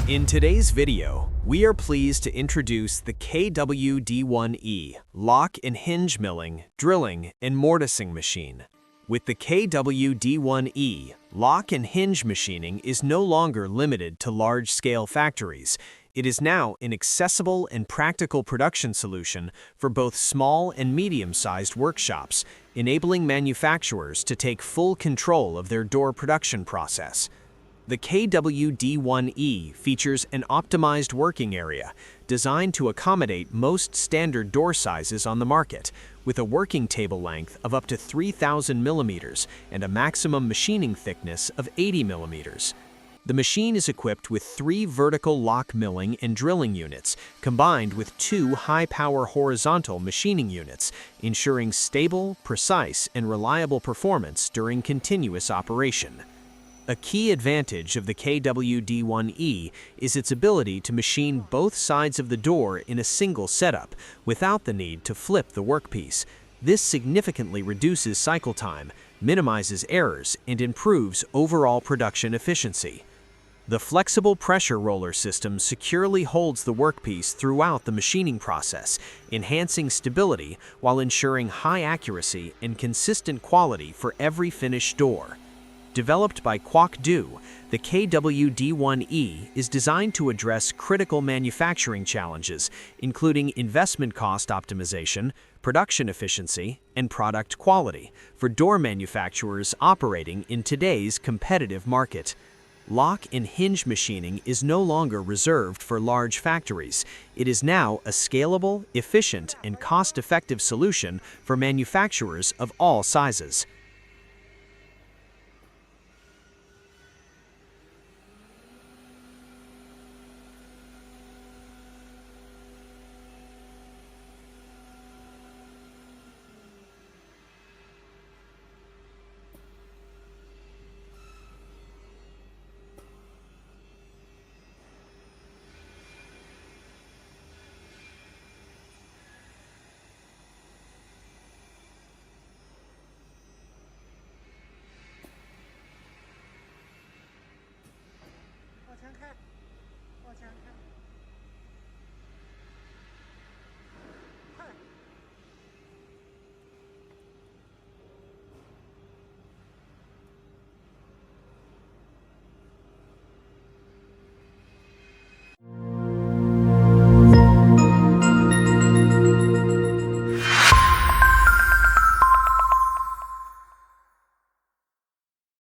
In today's video, we are pleased to introduce the KWD1E lock and hinge milling, drilling, and mortising machine. With the KWD1E, lock and hinge machining is no longer limited to large-scale factories. It is now an accessible and practical production solution for both small and medium-sized workshops, enabling manufacturers to take full control of their door production process. The KWD1E features an optimized working area designed to accommodate most standard door sizes on the market, with a working table length of up to 3,000 millimeters and a maximum machining thickness of 80 millimeters. The machine is equipped with 3 vertical lock milling and drilling units, combined with 2 high-power horizontal machining units, ensuring stable, precise, and reliable performance during continuous operation. A key advantage of the KWD1E is its ability to machine both sides of the door in a single setup without the need to flip the workpiece. This significantly reduces cycle time, minimizes errors, and improves overall production efficiency. The flexible pressure roller system securely holds the workpiece throughout the machining process, enhancing stability while ensuring high accuracy and consistent quality for every finished door. Developed by QUOC, the KWD1E is designed to address critical manufacturing challenges, including investment cost optimization, production efficiency, and product quality for door manufacturers operating in today's competitive market. Lock and hinge machining is no longer reserved for large factories. It is now a scalable, efficient, and cost-effective solution for manufacturers of all sizes.